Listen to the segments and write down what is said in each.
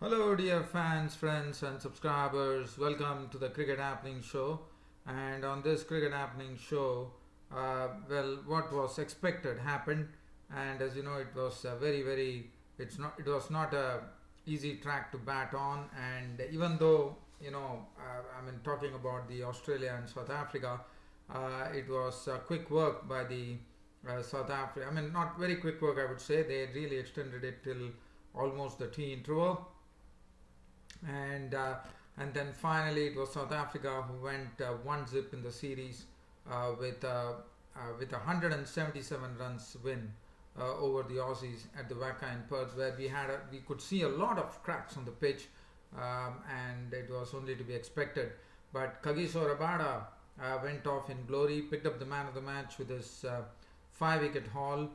Hello, dear fans, friends, and subscribers. Welcome to the Cricket Happening Show. And on this Cricket Happening Show, what was expected happened, and as you know, it was very. It was not a easy track to bat on. And even though talking about the Australia and South Africa, it was quick work by the South Africa. I mean, not very quick work, I would say. They really extended it till almost the tea interval, and then finally it was South Africa who went one zip in the series with 177 runs win over the Aussies at the Wacker in Perth, where we could see a lot of cracks on the pitch, and it was only to be expected. But Kagiso Rabada went off in glory, picked up the man of the match with his 5-wicket haul,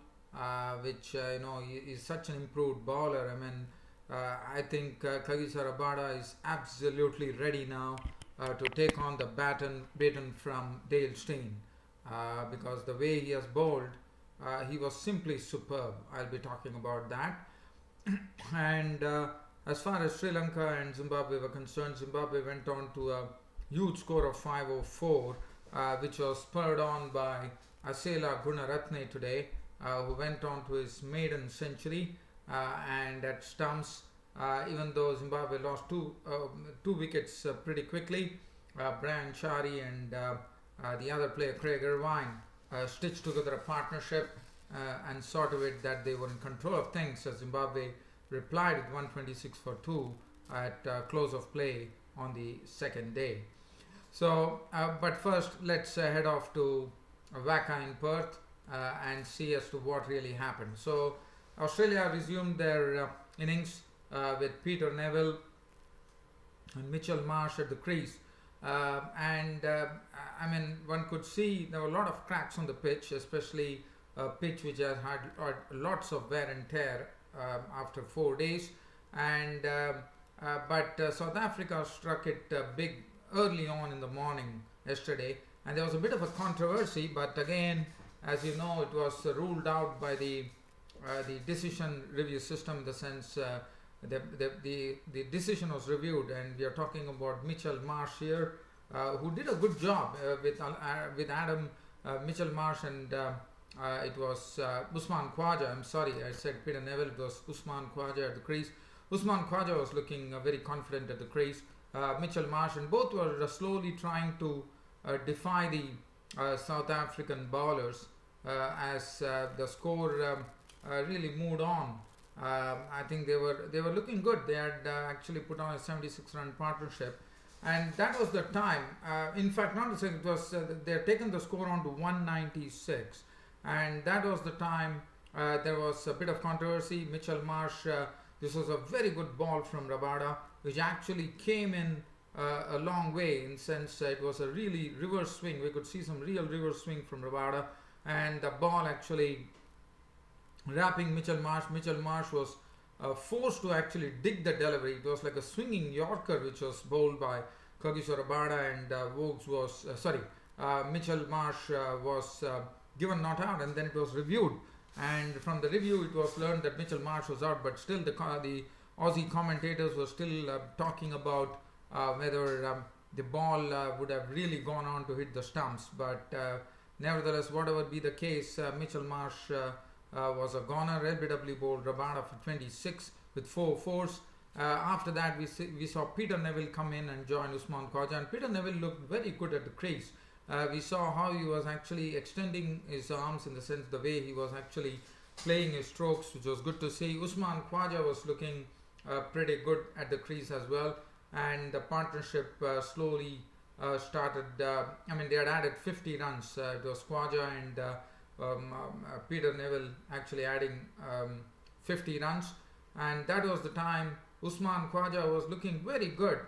which he is such an improved bowler. I think Kagiso Rabada is absolutely ready now to take on the baton from Dale Steyn, because the way he has bowled, he was simply superb. I'll be talking about that. And as far as Sri Lanka and Zimbabwe were concerned, Zimbabwe went on to a huge score of 504, which was spurred on by Asela Gunaratne today, who went on to his maiden century. And at stumps, even though Zimbabwe lost two wickets pretty quickly, Brian Chari and the other player Craig Irvine stitched together a partnership and saw to it that they were in control of things, as Zimbabwe replied with 126 for 2 at close of play on the second day. So, but first let's head off to Wacker in Perth and see as to what really happened. So Australia resumed their innings with Peter Neville and Mitchell Marsh at the crease. One could see there were a lot of cracks on the pitch, especially a pitch which has had lots of wear and tear after 4 days. But South Africa struck it big early on in the morning yesterday, and there was a bit of a controversy, but again, as you know, it was ruled out by the decision review system, in the sense the decision was reviewed, and we are talking about Mitchell Marsh here, who did a good job with Adam Mitchell Marsh, and it was Usman Khawaja. I'm sorry, I said Peter Neville. It was Usman Khawaja at the crease. Usman Khawaja was looking very confident at the crease. Mitchell Marsh, and both were slowly trying to defy the South African bowlers as the score really moved on. I think they were looking good. They had actually put on a 76-run partnership, and that was the time. In fact, not the second. It was they had taken the score on to 196, and that was the time. There was a bit of controversy. Mitchell Marsh. This was a very good ball from Rabada, which actually came in a long way. In sense, it was a really reverse swing. We could see some real reverse swing from Rabada, and the ball actually wrapping Mitchell Marsh. Mitchell Marsh was forced to actually dig the delivery. It was like a swinging Yorker which was bowled by Kagiso Rabada, and Mitchell Marsh was given not out, and then it was reviewed. And from the review, it was learned that Mitchell Marsh was out, but still the Aussie commentators were still talking about whether the ball would have really gone on to hit the stumps. But nevertheless, whatever be the case, Mitchell Marsh was a goner. LBW bowled Rabada for 26 with 4 fours. After that, we saw Peter Neville come in and join Usman Khawaja, and Peter Neville looked very good at the crease. We saw how he was actually extending his arms, in the sense the way he was actually playing his strokes, which was good to see. Usman Khawaja was looking pretty good at the crease as well, and the partnership slowly started. They had added 50 runs. It was Khawaja and Peter Neville actually adding 50 runs, and that was the time Usman Khawaja was looking very good.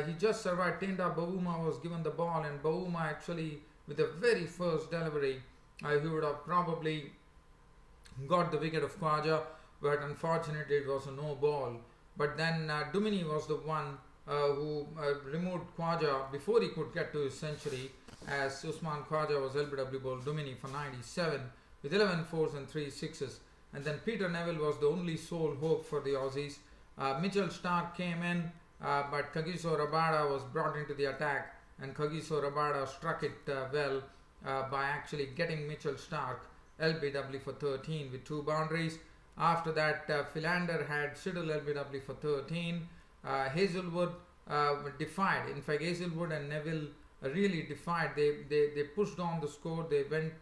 He just survived. Tenda Bavuma was given the ball, and Bavuma actually, with the very first delivery, he would have probably got the wicket of Khawaja, but unfortunately it was a no ball. But then Dumini was the one who removed Khawaja before he could get to his century, as Usman Khawaja was LBW bowled Dumini for 97 with 11 fours and 3 sixes. And then Peter Neville was the only sole hope for the Aussies. Mitchell Stark came in, but Kagiso Rabada was brought into the attack, and Kagiso Rabada struck it well by actually getting Mitchell Stark LBW for 13 with 2 boundaries. After that, Philander had Siddle LBW for 13. Hazelwood defied. In fact, Hazelwood and Neville really defied. They pushed on the score. They went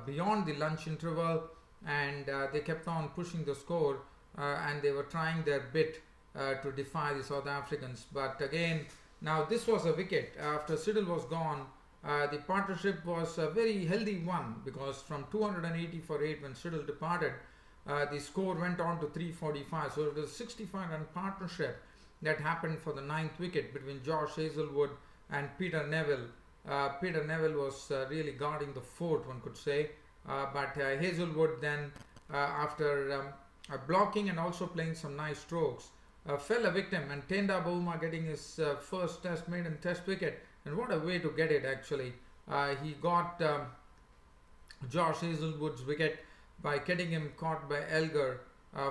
beyond the lunch interval, and they kept on pushing the score, and they were trying their bit to defy the South Africans. But again, now this was a wicket. After Siddle was gone, the partnership was a very healthy one, because from 280 for 8 when Siddle departed, the score went on to 345. So it was a 65-run partnership that happened for the 9th wicket between Josh Hazelwood and Peter Neville. Peter Neville was really guarding the fort, one could say, but Hazelwood then, after blocking and also playing some nice strokes, fell a victim, and Tenda Bavuma getting his first maiden test wicket. And what a way to get it, actually. He got Josh Hazelwood's wicket by getting him caught by Elgar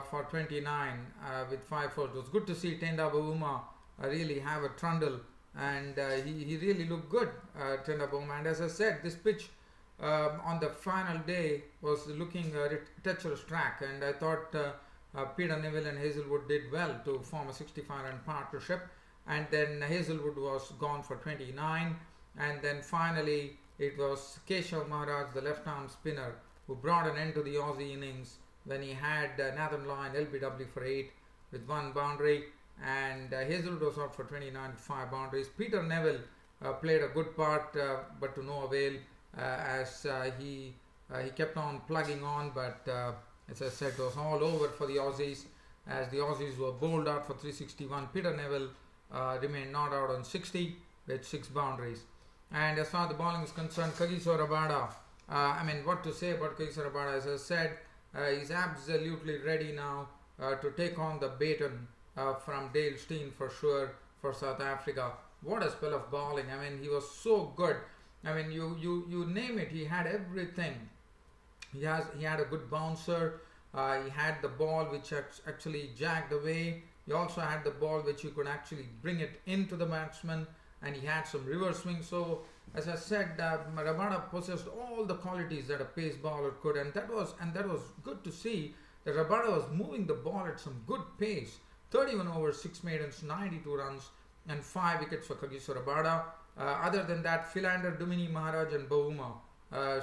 for 29 with 5 4. It was good to see Tenda Bavuma really have a trundle, and he really looked good, Tenda Bavuma. And as I said, this pitch on the final day was looking a treacherous track, and I thought Peter Neville and Hazelwood did well to form a 65-run partnership. And then Hazelwood was gone for 29, and then finally it was Keshav Maharaj, the left-arm spinner, who brought an end to the Aussie innings when he had Nathan Lyon LBW for 8 with 1 boundary, and Hazelwood was out for 29 with 5 boundaries. Peter Neville played a good part, but to no avail, as he kept on plugging on, but as I said, it was all over for the Aussies, as the Aussies were bowled out for 361. Peter Neville remained not out on 60 with 6 boundaries. And as far as the bowling is concerned, Kagiso Rabada, what to say about Kagiso Rabada? As I said, he's absolutely ready now to take on the baton from Dale Steyn for sure for South Africa. What a spell of bowling. He was so good. You name it, he had everything. He had a good bouncer. He had the ball which actually jagged away. He also had the ball which you could actually bring it into the batsman, and he had some reverse swing. So, as I said, Rabada possessed all the qualities that a pace bowler could, and that was good to see that Rabada was moving the ball at some good pace. 31 overs, 6 maidens, 92 runs, and 5 wickets for Kagiso Rabada. Other than that, Philander, Dumini, Maharaj, and Bavuma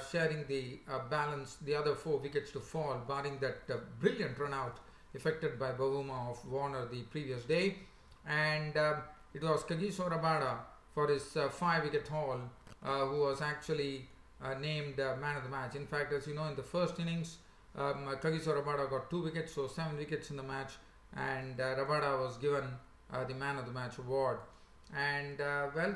sharing the balance, the other 4 wickets to fall, barring that brilliant run out effected by Bavuma of Warner the previous day. And it was Kagiso Rabada for his 5-wicket haul who was actually named man of the match. In fact, as you know, in the first innings, Kagiso Rabada got 2 wickets, so 7 wickets in the match, and Rabada was given the man of the match award. And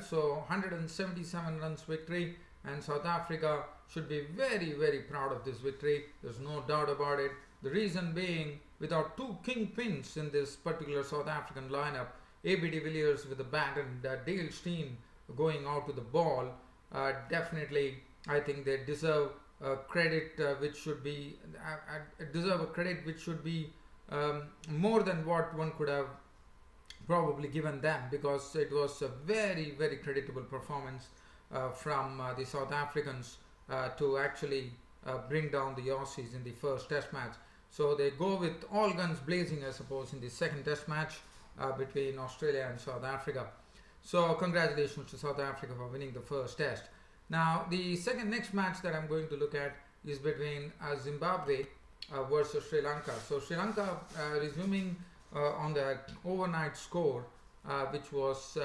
so 177 runs victory, and South Africa should be very, very proud of this victory. There's no doubt about it. The reason being, without 2 kingpins in this particular South African lineup, A.B. de Villiers with the bat and Dale Steyn going out to the ball, definitely I think they deserve credit which should be more than what one could have probably given them, because it was a very, very creditable performance from the South Africans to actually bring down the Aussies in the first test match. So they go with all guns blazing, I suppose, in the second test match between Australia and South Africa. So congratulations to South Africa for winning the first test. Now the next match that I'm going to look at is between Zimbabwe versus Sri Lanka. So Sri Lanka resuming on the overnight score, which was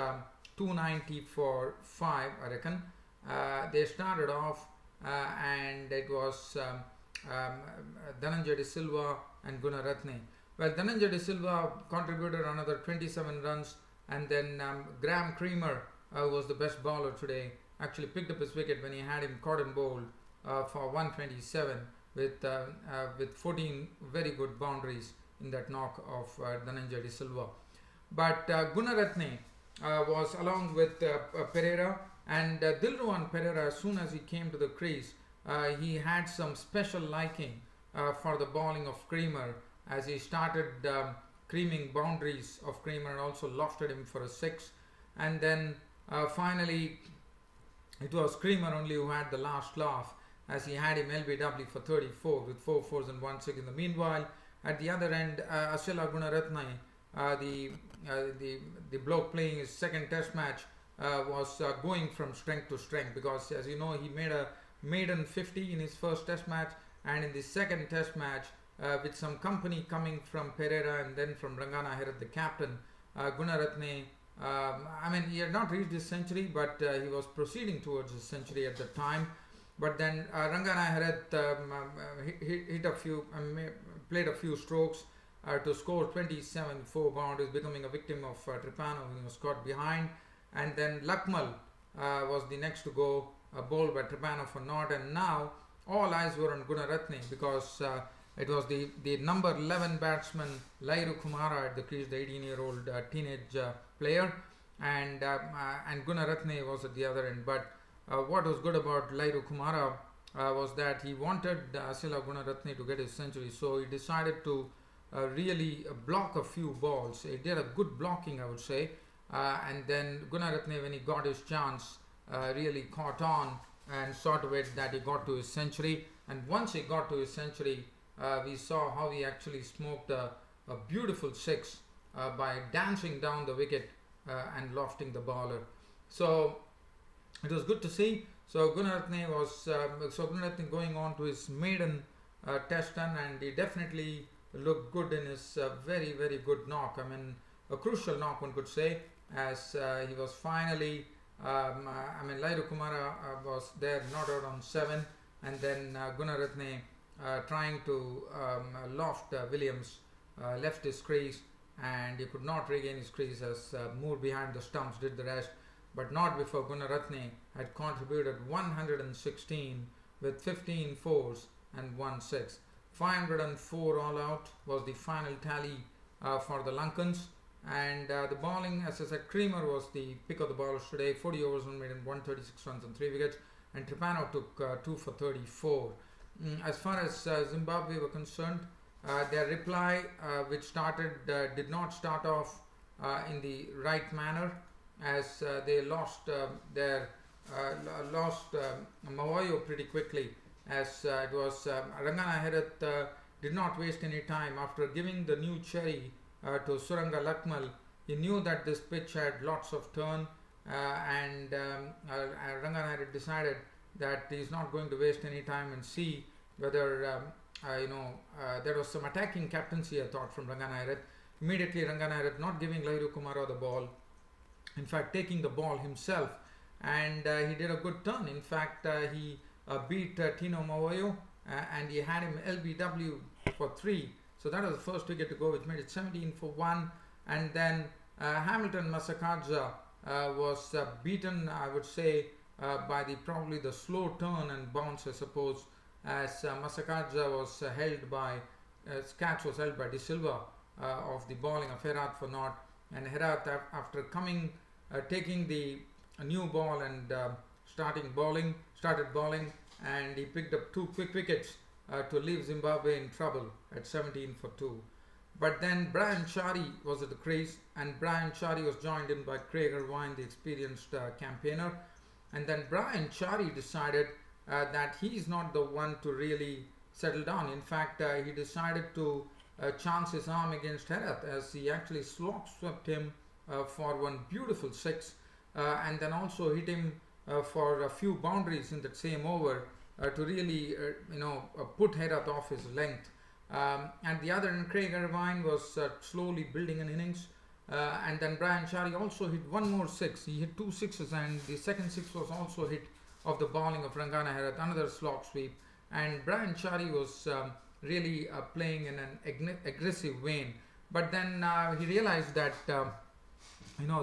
290 for 5, I reckon. They started off and it was Dhananjay de Silva and Gunaratne. Well, Dhananjay de Silva contributed another 27 runs, and then Graham Creamer, who was the best bowler today, actually picked up his wicket when he had him caught and bowled for 127 with 14 very good boundaries in that knock of Dhananjay de Silva. But Gunaratne was along with Pereira, and Dilruwan Pereira, as soon as he came to the crease, he had some special liking for the bowling of Creamer, as he started creaming boundaries of Creamer and also lofted him for a 6. And then finally it was Creamer only who had the last laugh, as he had him LBW for 34 with 4 fours and 1 6. In the meanwhile, at the other end, Asila Gunaratne, the bloke playing his second test match, was going from strength to strength, because as you know, he made a maiden 50 in his first test match, and in the second test match, with some company coming from Pereira and then from Rangana Herath, the captain, Gunaratne, he had not reached his century, but he was proceeding towards his century at the time. But then Rangana Herath hit a few, played a few strokes to score 27 4 boundaries, becoming a victim of Tripano, who was caught behind. And then Lakmal was the next to go, bowled by Tripano for naught. And now all eyes were on Gunaratne, because it was the number 11 batsman Lairu Kumara at the crease, the 18-year-old teenage player, and Gunaratne was at the other end. But what was good about Lairu Kumara was that he wanted Asila Gunaratne to get his century, so he decided to really block a few balls. He did a good blocking, I would say, and then Gunaratne, when he got his chance, really caught on and saw to it that he got to his century. And once he got to his century, we saw how he actually smoked a beautiful 6 by dancing down the wicket and lofting the bowler. So it was good to see. So Gunaratne was going on to his maiden test run, and he definitely looked good in his very, very good knock. A crucial knock, one could say, as he was finally, Lairu Kumara was there, not out on 7, and then Gunaratne trying to loft Williams left his crease, and he could not regain his crease, as Moore behind the stumps did the rest, but not before Gunaratne had contributed 116 with 15 fours and 1 6. 504 all out was the final tally for the Lankans. And the bowling, as I said, Creamer was the pick of the bowlers today. 40 overs, made in 136 runs and 3 wickets, and Tripano took 2 for 34. As far as Zimbabwe were concerned, their reply, which started, did not start off in the right manner, as they lost Mawayo pretty quickly, as it was Rangana Herath did not waste any time after giving the new cherry to Suranga Lakmal. He knew that this pitch had lots of turn, and Rangana Herath decided that he is not going to waste any time and see whether there was some attacking captaincy, I thought, from Rangana Herath. Immediately Rangana Herath not giving Lairu Kumara the ball, in fact taking the ball himself, and he did a good turn. In fact, he beat Tino Mawayo, and he had him LBW for 3. So that was the first wicket to go, which made it 17 for 1. And then Hamilton Masakadza was beaten, I would say, by probably the slow turn and bounce, I suppose, as Masakadza was held by catch was held by De Silva of the bowling of Herath for naught. And Herath, after taking the new ball and started bowling, and he picked up 2 quick wickets to leave Zimbabwe in trouble at 17 for 2. But then Brian Chari was at the crease, and Brian Chari was joined in by Craig Irvine, the experienced campaigner. And then Brian Chari decided that he is not the one to really settle down. In fact, he decided to chance his arm against Herath, as he actually swept him for one beautiful 6, and then also hit him for a few boundaries in that same over to really put Herath off his length. And the other end, Craig Irvine was slowly building an innings, and then Brian Chari also hit one more 6. He hit 2 6s, and the second 6 was also hit of the bowling of Rangana Herath, another slog sweep. And Brian Chari was really playing in an aggressive vein, but then he realized that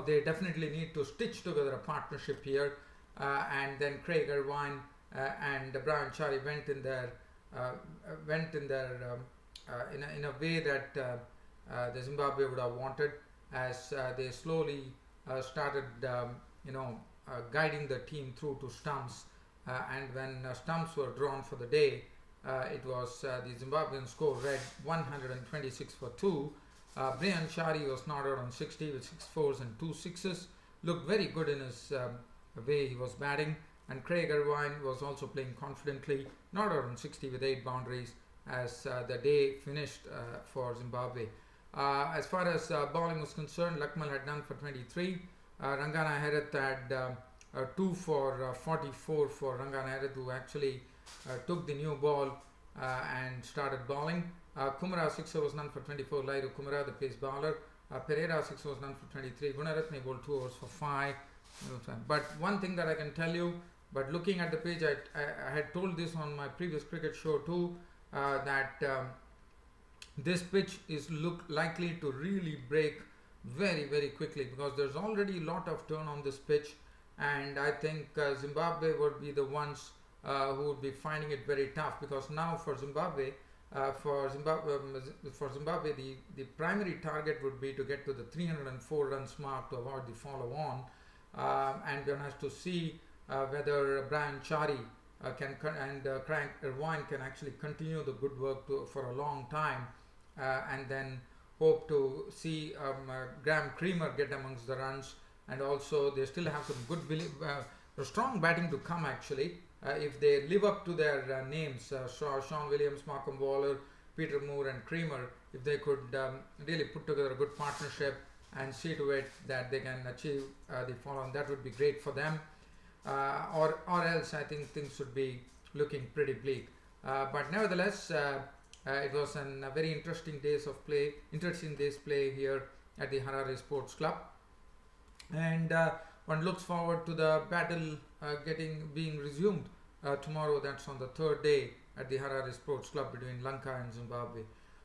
they definitely need to stitch together a partnership here, and then Craig Irvine and Brian Chari went in there in a way that the Zimbabwe would have wanted, as they slowly started guiding the team through to stumps, and when stumps were drawn for the day, it was the Zimbabwean score read 126 for 2, Brian Chari was not out on 60 with 6 fours and 2 sixes. Looked very good in his way he was batting. And Craig Irvine was also playing confidently, not out on 60 with 8 boundaries as the day finished for Zimbabwe. As far as bowling was concerned, Lakmal had done for 23. Rangana Herath had 2 for 44 for Rangana Herath, who actually took the new ball and started bowling. Kumara 6 overs none for 24. Lairu Kumara, the pace bowler. Pereira 6 overs none for 23. Gunaratne bowled 2 overs for 5. But one thing that I can tell you, but looking at the page, I had told this on my previous cricket show too, that this pitch is likely to really break very, very quickly, because there's already a lot of turn on this pitch, and I think Zimbabwe would be the ones who would be finding it very tough, because now for Zimbabwe, the primary target would be to get to the 304 runs mark to avoid the follow on, and one has to see whether Brian Chari and Craig Irvine can actually continue the good work for a long time, and then hope to see Graham Creamer get amongst the runs, and also they still have some good strong batting to come actually, if they live up to their names, Sean Williams, Malcolm Waller, Peter Moore and Creamer. If they could really put together a good partnership and see to it that they can achieve the follow-on, that would be great for them. Or else I think things should be looking pretty bleak. But nevertheless, it was a very interesting day's play here at the Harare Sports Club, and one looks forward to the battle being resumed tomorrow. That's on the third day at the Harare Sports Club between Lanka and Zimbabwe.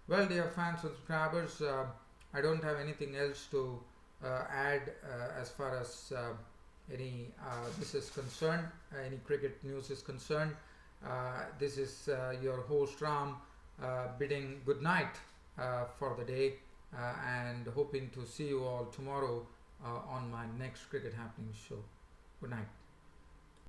Well, dear fans and subscribers, I don't have anything else to add as far as this is concerned, any cricket news is concerned. This is your host Ram bidding good night for the day, and hoping to see you all tomorrow on my next Cricket Happenings show. Good night.